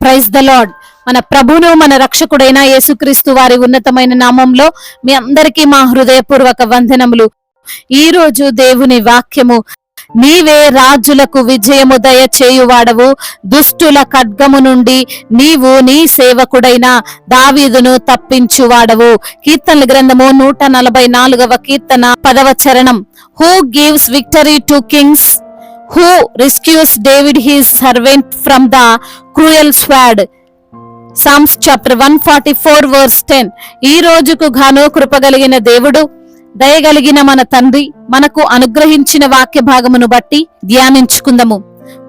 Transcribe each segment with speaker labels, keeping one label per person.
Speaker 1: Praise the lord. మన ప్రభువును మన రక్షకుడైన యేసుక్రీస్తు వారి ఉన్నతమైన నామంలో మీ అందరికీ మా హృదయపూర్వక వందనములు. ఈ రోజు దేవుని వాక్యము, నీవే రాజులకు విజయము దయచేయువాడవు, దుష్టుల ఖడ్గము నుండి నీవు నీ సేవకుడైన దావీదును తప్పించువాడవు. కీర్తనల గ్రంథము 144వ కీర్తన 10వ చరణం. Who gives victory to Kings, who rescues David his servant from the cruel sword. Psalms chapter 144 verse 10. ఈ రోజుకు గాను కృపగలిగిన దేవుడు, దయగలిగిన మన తండ్రి మనకు అనుగ్రహించిన వాక్య భాగమును బట్టి ధ్యానించుకుందాము.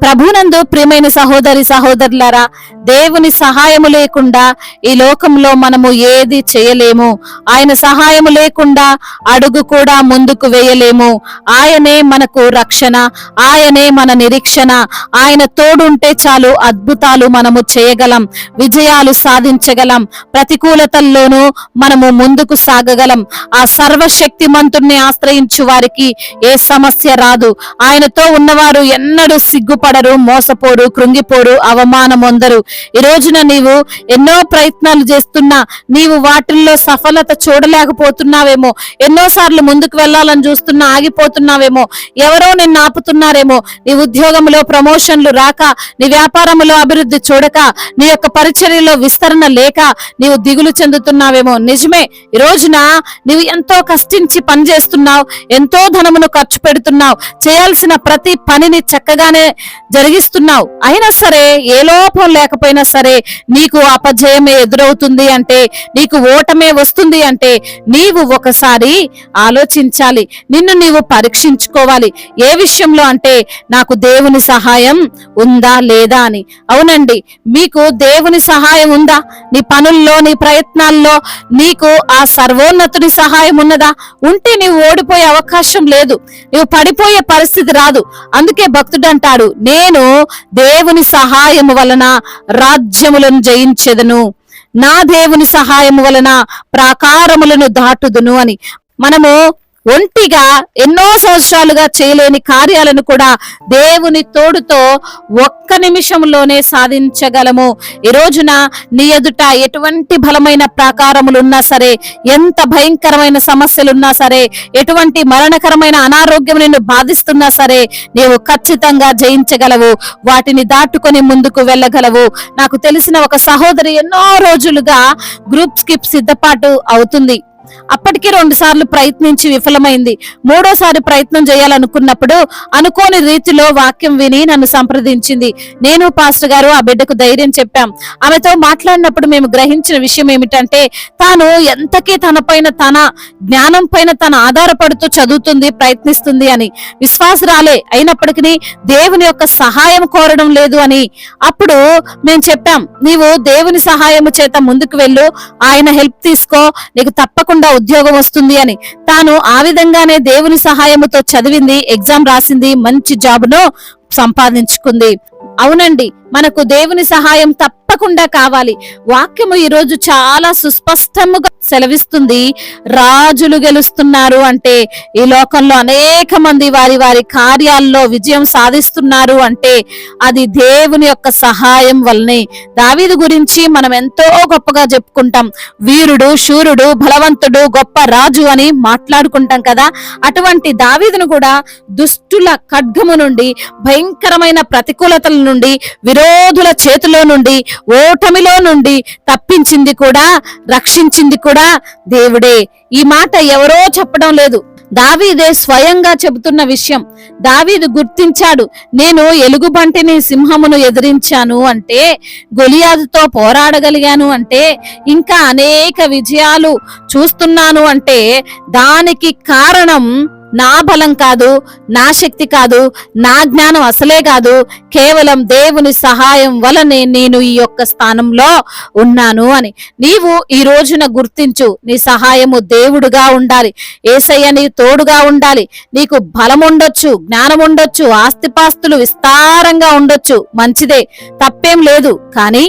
Speaker 1: ప్రభునందు ప్రియమైన సహోదరి సహోదరులారా, దేవుని సహాయము లేకుండా ఈ లోకంలో మనము ఏది చేయలేము. ఆయన సహాయము లేకుండా అడుగు కూడా ముందుకు వేయలేము. ఆయనే మనకు రక్షణ, ఆయనే మన నిరీక్షణ. ఆయన తోడుంటే చాలు అద్భుతాలు మనము చేయగలం, విజయాలు సాధించగలం, ప్రతికూలతల్లోనూ మనము ముందుకు సాగగలం. ఆ సర్వశక్తిమంతుణ్ణి ఆశ్రయించు వారికి ఏ సమస్య రాదు. ఆయనతో ఉన్నవారు ఎన్నడూ సిగ్గుపడరు, మోసపోరు, కృంగిపోరు, అవమానం పొందరు. ఈ రోజున నీవు ఎన్నో ప్రయత్నాలు చేస్తున్నా నీవు వాటిల్లో సఫలత చూడలేకపోతున్నావేమో, ఎన్నోసార్లు ముందుకు వెళ్ళాలని చూస్తున్నా ఆగిపోతున్నావేమో, ఎవరో నిన్ను ఆపుతున్నారేమో, నీ ఉద్యోగంలో ప్రమోషన్లు రాక, నీ వ్యాపారంలో అభివృద్ధి చూడక, నీ యొక్క పరిచర్యలో విస్తరణ లేక నీవు దిగులు చెందుతున్నావేమో. నిజమే, ఈ రోజున నీవు ఎంతో కష్టించి పని చేస్తున్నావు, ఎంతో ధనమును ఖర్చు పెడుతున్నావు, చేయాల్సిన ప్రతి పనిని చక్కగానే జరిగిస్తున్నావు. అయినా సరే ఏ లోపం లేకపోయినా సరే నీకు అపజయమే ఎదురవుతుంది అంటే, నీకు ఓటమే వస్తుంది అంటే నీవు ఒకసారి ఆలోచించాలి, నిన్ను నీవు పరీక్షించుకోవాలి. ఏ విషయంలో అంటే, నాకు దేవుని సహాయం ఉందా లేదా అని. అవునండి, మీకు దేవుని సహాయం ఉందా? నీ పనుల్లో, నీ ప్రయత్నాల్లో నీకు ఆ సర్వోన్నతుని సహాయం ఉన్నదా? ఉంటే నీవు ఓడిపోయే అవకాశం లేదు, నీవు పడిపోయే పరిస్థితి రాదు. అందుకే భక్తుడు అంటాడు, నేను దేవుని సహాయము వలన రాజ్యములను జయించెదను, నా దేవుని సహాయము వలన ప్రాకారములను దాటుదును అని. మనము ఒంటిగా ఎన్నో సంవత్సరాలుగా చేయలేని కార్యాలను కూడా దేవుని తోడుతో ఒక్క నిమిషంలోనే సాధించగలము. ఈ రోజున నీ ఎదుట ఎటువంటి బలమైన ప్రాకారములున్నా సరే, ఎంత భయంకరమైన సమస్యలున్నా సరే, ఎటువంటి మరణకరమైన అనారోగ్యం నిన్ను బాధిస్తున్నా సరే, నీవు ఖచ్చితంగా జయించగలవు, వాటిని దాటుకొని ముందుకు వెళ్ళగలవు. నాకు తెలిసిన ఒక సహోదరి ఎన్నో రోజులుగా గ్రూప్ స్కిప్ సిద్ధపాటు అవుతుంది. అప్పటికి 2 సార్లు ప్రయత్నించి విఫలమైంది. 3వసారి ప్రయత్నం చేయాలనుకున్నప్పుడు అనుకోని రీతిలో వాక్యం విని నన్ను సంప్రదించింది. నేను పాస్టర్ గారు ఆ బిడ్డకు ధైర్యం చెప్పాం. ఆమెతో మాట్లాడినప్పుడు మేము గ్రహించిన విషయం ఏమిటంటే, తాను ఎంతకీ తన జ్ఞానం పైన తన ఆధారపడుతూ చదువుతుంది, ప్రయత్నిస్తుంది అని. విశ్వాసరాలే అయినప్పటికీ దేవుని యొక్క సహాయం కోరడం లేదు అని. అప్పుడు మేము చెప్పాం, నీవు దేవుని సహాయము చేత ముందుకు వెళ్ళు, ఆయన హెల్ప్ తీసుకో, నీకు తప్పకుండా ఉద్యోగం వస్తుంది అని. తాను ఆ విధంగానే దేవుని సహాయముతో చదివింది, ఎగ్జామ్ రాసింది, మంచి జాబ్ను సంపాదించుకుంది. అవునండి, మనకు దేవుని సహాయం తప్పకుండా కావాలి. వాక్యము ఈ రోజు చాలా సుస్పష్టముగా సెలవిస్తుంది, రాజులు గెలుస్తున్నారు అంటే, ఈ లోకంలో అనేక మంది వారి వారి కార్యాల్లో విజయం సాధిస్తున్నారు అంటే అది దేవుని యొక్క సహాయం వల్లనే. దావీదు గురించి మనం ఎంతో గొప్పగా చెప్పుకుంటాం, వీరుడు, శూరుడు, బలవంతుడు, గొప్ప రాజు అని మాట్లాడుకుంటాం కదా. అటువంటి దావీదును కూడా దుష్టుల ఖడ్గము నుండి, భయంకరమైన ప్రతికూలతల నుండి, విరోధుల చేతిలో నుండి, ఓటమిలో నుండి తప్పించింది కూడా, రక్షించింది కూడా దేవుడే. ఈ మాట ఎవరో చెప్పడం లేదు, దావీదే స్వయంగా చెబుతున్న విషయం. దావీదు గుర్తించాడు, నేను ఎలుగుబంటిని, సింహమును ఎదిరించాను అంటే, గొలియాతుతో పోరాడగలిగాను అంటే, ఇంకా అనేక విజయాలు చూస్తున్నాను అంటే దానికి కారణం నా బలం కాదు, నా శక్తి కాదు, నా జ్ఞానం అసలే కాదు, కేవలం దేవుని సహాయం వలనే నేను ఈ యొక్క స్థానంలో ఉన్నాను అని. నీవు ఈ రోజున గుర్తించు, నీ సహాయము దేవుడుగా ఉండాలి, యేసయ్య నీ తోడుగా ఉండాలి. నీకు బలం ఉండొచ్చు, జ్ఞానం ఉండొచ్చు, ఆస్తిపాస్తులు విస్తారంగా ఉండొచ్చు, మంచిదే, తప్పేం లేదు. కానీ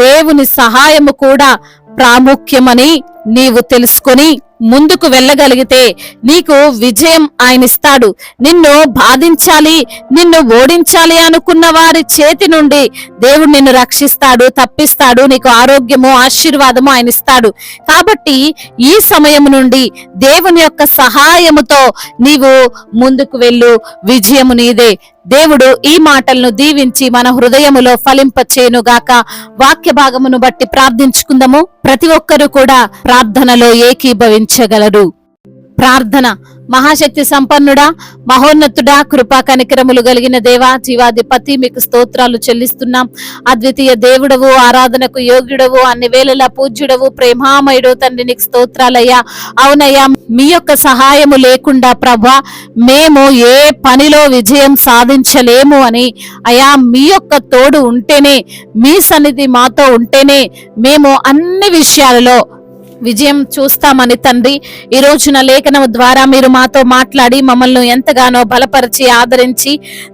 Speaker 1: దేవుని సహాయము కూడా ప్రాముఖ్యమని నీవు తెలుసుకొని ముందుకు వెళ్ళగలిగితే నీకు విజయం ఆయన ఇస్తాడు. నిన్ను బాధించాలి, నిన్ను ఓడించాలి అనుకున్న వారి చేతి నుండి దేవుడు నిన్ను రక్షిస్తాడు, తప్పిస్తాడు. నీకు ఆరోగ్యము, ఆశీర్వాదము ఆయన ఇస్తాడు. కాబట్టి ఈ సమయం నుండి దేవుని యొక్క సహాయముతో నీవు ముందుకు వెళ్ళు, విజయము నీదే. దేవుడు ఈ మాటలను దీవించి మన హృదయములో ఫలింపచేయునుగాక. వాక్య భాగమును బట్టి ప్రార్థించుకుందాము. ప్రతి ఒక్కరూ కూడా ప్రార్థనలో ఏకీభవించగలరు. ప్రార్థన. మహాశక్తి సంపన్నుడా, మహోన్నతుడా, కృపా కనికరములు కలిగిన దేవా, జీవాధిపతి, మీకు స్తోత్రాలు చెల్లిస్తున్నాం. అద్వితీయ దేవుడవు, ఆరాధనకు యోగ్యుడవు, అన్ని వేళలా పూజ్యుడవు, ప్రేమామయుడు తండ్రి, నీకు స్తోత్రాలయ్యా. అవునయ్యా, మీ యొక్క సహాయము లేకుండా ప్రభా మేము ఏ పనిలో విజయం సాధించలేము అని అయ్యా, మీ యొక్క తోడు ఉంటేనే, మీ సన్నిధి మాతో ఉంటేనే మేము అన్ని విషయాలలో విజయం చూస్తామని తండ్రి, ఈ రోజున లేఖనం ద్వారా మీరు మాతో మాట్లాడి మమ్మల్ని ఎంతగానో బలపరిచి ఆదరించి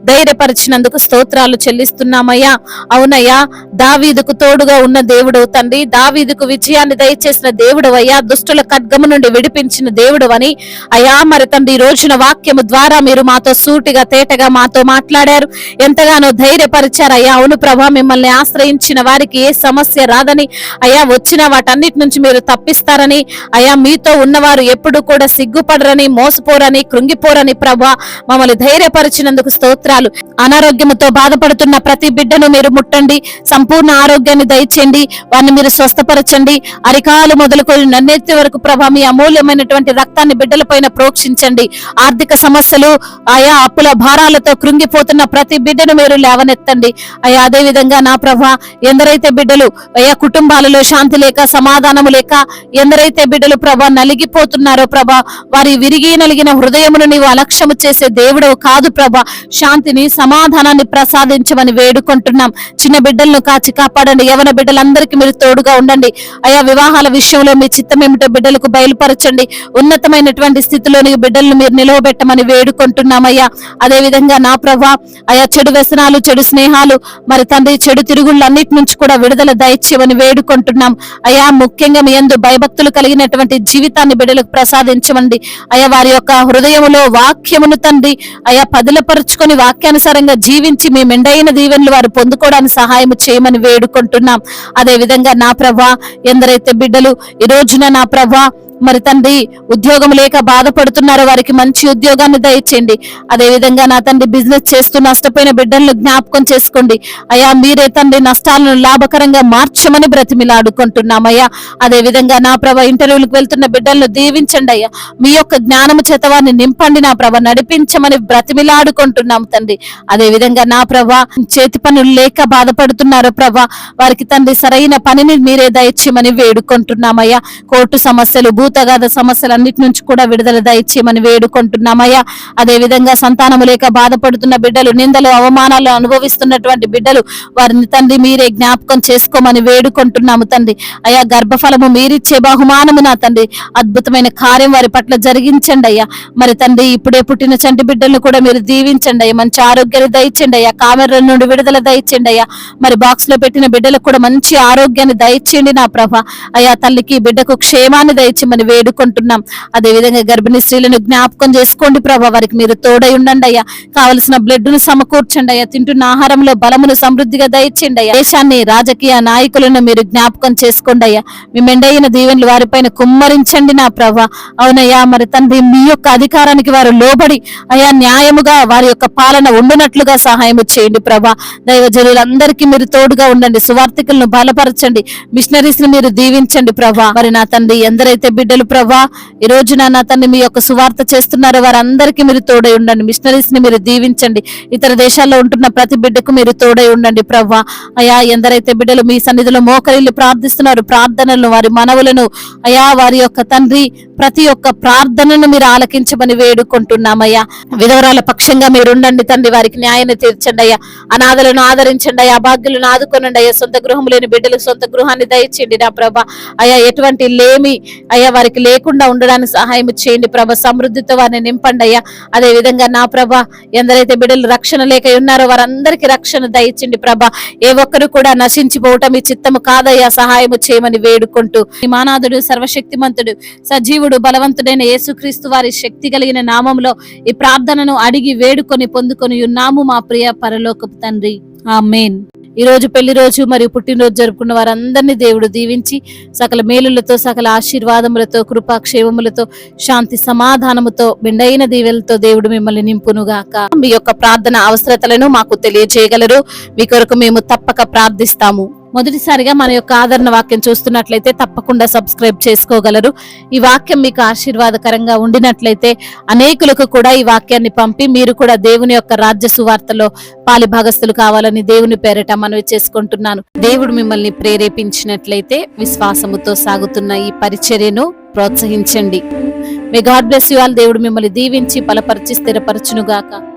Speaker 1: ధైర్యపరిచినందుకు స్తోత్రాలు చెల్లిస్తున్నామయ్యా. అవునయ్యా, దావీదుకు తోడుగా ఉన్న దేవుడు తండ్రి, దావీదుకు విజయాన్ని దయచేసిన దేవుడు అయ్యా, దుష్టుల ఖడ్గము నుండి విడిపించిన దేవుడు అని అయ్యా. మరి తండ్రి, ఈ రోజున వాక్యము ద్వారా మీరు మాతో సూటిగా తేటగా మాతో మాట్లాడారు, ఎంతగానో ధైర్యపరిచారయ్యా. అవును ప్రభా, మిమ్మల్ని ఆశ్రయించిన వారికి ఏ సమస్య రాదని అయ్యా, వచ్చిన వాటన్నిటి నుంచి మీరు తప్పిస్తారని అయ్యా, మీతో ఉన్నవారు ఎప్పుడు కూడా సిగ్గుపడరని, మోసపోరని, కృంగిపోరని ప్రభా మమ్మల్ని ధైర్యపరిచినందుకు స్తోత్రాలు. అనారోగ్యముతో బాధపడుతున్న ప్రతి బిడ్డను మీరు ముట్టండి, సంపూర్ణ ఆరోగ్యాన్ని దయచేయండి, వారిని మీరు స్వస్థపరచండి. అరికాలు మొదలుకొని నన్నెత్తి వరకు ప్రభా మీ అమూల్యమైనటువంటి రక్తాన్ని బిడ్డలపైన ప్రోక్షించండి. ఆర్థిక సమస్యలు ఆయా అప్పుల భారాలతో కృంగిపోతున్న ప్రతి బిడ్డను మీరు లేవనెత్తండి అయ్యా. అదే విధంగా నా ప్రభా, ఎందరైతే బిడ్డలు అయ్యా కుటుంబాలలో శాంతి లేక, సమాధానము లేక, ఎందరైతే బిడ్డలు ప్రభా నలిగిపోతున్నారో ప్రభా, వారి విరిగి నలిగిన హృదయమును నీవు అలక్ష్యము చేసే దేవుడు కాదు ప్రభా. శాంతిని, సమాధానాన్ని ప్రసాదించమని వేడుకుంటున్నాం. చిన్న బిడ్డలను కాచి కాపాడండి. యవన బిడ్డలందరికీ మీరు తోడుగా ఉండండి అయ్యా. వివాహాల విషయంలో మీ చిత్తం ఏమిటో బిడ్డలకు బయలుపరచండి. ఉన్నతమైనటువంటి స్థితిలోని బిడ్డలను మీరు నిలవబెట్టమని వేడుకుంటున్నామయ్యా. అదే విధంగా నా ప్రభా అయ్యా, చెడు వ్యసనాలు, చెడు స్నేహాలు, మరి తండ్రి చెడు తిరుగుళ్ళు అన్నిటి నుంచి కూడా విడుదల దయచేయమని వేడుకుంటున్నాం అయ్యా. ముఖ్యంగా మీ యందు భయభక్తులు కలిగినటువంటి జీవితాన్ని బిడ్డలకు ప్రసాదించమండి అయ్యా. వారి యొక్క హృదయములో వాక్యమును తండ్రి అయ్యా పదిలపరుచుకొని వాక్యానుసారంగా జీవించి మీ మెండైన దీవెనలు వారు పొందుకోవడానికి సహాయం చేయమని వేడుకుంటున్నాం. అదే విధంగా నా ప్రభా, ఎందరైతే బిడ్డలు ఈ రోజున నా ప్రభా మరి తండ్రి ఉద్యోగం లేక బాధపడుతున్నారో వారికి మంచి ఉద్యోగాన్ని దయచేయండి. అదే విధంగా నా తండ్రి బిజినెస్ చేస్తూ నష్టపోయిన బిడ్డలను జ్ఞాపకం చేసుకోండి అయ్యా. మీరే తండ్రి నష్టాలను లాభకరంగా మార్చమని బ్రతిమిలాడుకుంటున్నామయ్యా. అదే విధంగా నా ప్రభ ఇంటర్వ్యూలకు వెళ్తున్న బిడ్డలను దీవించండి అయ్యా. మీ యొక్క జ్ఞానము చేత వారిని నింపండి నా ప్రభ, నడిపించమని బ్రతిమిలాడుకుంటున్నాము తండ్రి. అదే విధంగా నా ప్రభ చేతి పనులు లేక బాధపడుతున్నారో ప్రభ, వారికి తండ్రి సరైన పనిని మీరే దయచేయమని వేడుకుంటున్నామయ్యా. కోర్టు సమస్యలు, భూతగాథ సమస్యలన్నిటి నుంచి కూడా విడుదల దయచేయమని వేడుకుంటున్నామయ్యా. అదే విధంగా సంతానము లేక బాధపడుతున్న బిడ్డలు, నిందలు, అవమానాలు అనుభవిస్తున్నటువంటి బిడ్డలు, వారిని తండ్రి మీరే జ్ఞాపకం చేసుకోమని వేడుకుంటున్నాము తండ్రి అయ్యా. గర్భఫలము మీరిచ్చే బహుమానము నా తండ్రి, అద్భుతమైన కార్యం వారి పట్ల జరిగించండి అయ్యా. మరి తండ్రి ఇప్పుడే పుట్టిన చంటి బిడ్డలను కూడా మీరు దీవించండి అయ్యా. మంచి ఆరోగ్యాన్ని దయచేయండి అయ్యా. కామెర్ల నుండి విడుదల దయచేయండి అయ్యా. మరి బాక్స్ లో పెట్టిన బిడ్డలకు కూడా మంచి ఆరోగ్యాన్ని దయచేయండి నా ప్రభ అయ్యా. తల్లికి బిడ్డకు క్షేమాన్ని దయచేయమని వేడుకుంటున్నాం. అదే విధంగా గర్భిణీ స్త్రీలను జ్ఞాపకం చేసుకోండి ప్రభా, వారికి మీరు తోడై ఉండండి అయ్యా. కావలసిన బ్లడ్ ను సమకూర్చండి అయ్యా. తింటున్న ఆహారంలో బలమును సమృద్ధిగా దయచేయండి అయ్యా. దేశాన్ని, రాజకీయ నాయకులను మీరు జ్ఞాపకం చేసుకోండి అయ్యా. మీ మెండైన దీవెనలు వారిపైన కుమ్మరించండి నా ప్రభా. అవునయ్యా, మరి తండ్రి మీ యొక్క అధికారానికి వారు లోబడి అయ్యా న్యాయముగా వారి యొక్క పాలన ఉండునట్లుగా సహాయం చేయండి ప్రభా. దైవజనులందరికీ మీరు తోడుగా ఉండండి. సువార్థికులను బలపరచండి. మిషనరీస్ ని మీరు దీవించండి ప్రభా. మరి నా తండ్రి ఎందరైతే బిడ్డలు ప్రభా ఈ రోజున నా తండ్రి మీ యొక్క సువార్త చేస్తున్నారు, వారందరికీ మీరు తోడై ఉండండి. మిషనరీస్ ని మీరు దీవించండి. ఇతర దేశాల్లో ఉంటున్న ప్రతి బిడ్డకు మీరు తోడై ఉండండి ప్రభా అయా. ఎందరైతే బిడ్డలు మీ సన్నిధిలో మోకరిల్లు ప్రార్థిస్తున్నారు, ప్రార్థనలను, వారి మనవులను అయా, వారి యొక్క తండ్రి ప్రతి ఒక్క ప్రార్థనను మీరు ఆలకించమని వేడుకుంటున్నామయ్యా. విధవరాల పక్షంగా మీరు ఉండండి తండ్రి, వారికి న్యాయాన్ని తీర్చండి అయ్యా. అనాథలను ఆదరించండి అయ్యా. అభాగ్యులను ఆదుకోనండి అయ్యా. సొంత గృహం లేని బిడ్డలకు సొంత గృహాన్ని దయచేయండి నా ప్రభా అయ్యా. ఎటువంటి లేమి అయ్యా వారికి లేకుండా ఉండడానికి సహాయం చేయండి ప్రభ. సమృద్ధితో వారిని నింపండి అయ్యా. అదే విధంగా నా ప్రభ, ఎందరైతే బిడ్డలు రక్షణ లేక ఉన్నారో వారందరికీ రక్షణ దయచండి ప్రభ. ఏ ఒక్కరు కూడా నశించిపోవటం మీ చిత్తము కాదయ్యా, సహాయము చేయమని వేడుకుంటూ, ఈ మానాథుడు సర్వశక్తిమంతుడు సజీవుడు బలవంతుడైన యేసుక్రీస్తు వారి శక్తి కలిగిన నామంలో ఈ ప్రార్థనను అడిగి వేడుకొని పొందుకొని ఉన్నాము మా ప్రియ పరలోకపు తండ్రి, ఆమేన్. ఈ రోజు పెళ్లి రోజు మరియు పుట్టినరోజు జరుపుకున్న వారందరినీ దేవుడు దీవించి సకల మేలులతో, సకల ఆశీర్వాదములతో, కృపాక్షేమములతో, శాంతి సమాధానముతో, మెండైన దీవెలతో దేవుడు మిమ్మల్ని నింపునుగాక. మీ యొక్క ప్రార్థన అవసరతలను మాకు తెలియజేయగలరు. మీ కొరకు మేము తప్పక ప్రార్థిస్తాము. మొదటిసారిగా మన యొక్క ఆదరణ వాక్యం చూస్తున్నట్లయితే తప్పకుండా సబ్స్క్రైబ్ చేసుకోగలరు. ఈ వాక్యం మీకు ఆశీర్వాదకరంగా ఉండినట్లయితే అనేకులకు కూడా ఈ వాక్యాన్ని పంపి మీరు కూడా దేవుని యొక్క రాజ్య సువార్తలో పాలి భాగస్తులు కావాలని దేవుని పేరట మనవి చేసుకుంటున్నాను. దేవుడు మిమ్మల్ని ప్రేరేపించినట్లయితే విశ్వాసముతో సాగుతున్న ఈ పరిచర్యను ప్రోత్సహించండి. May God bless you all. దేవుడు మిమ్మల్ని దీవించి బలపరిచి స్థిరపరచునుగాక.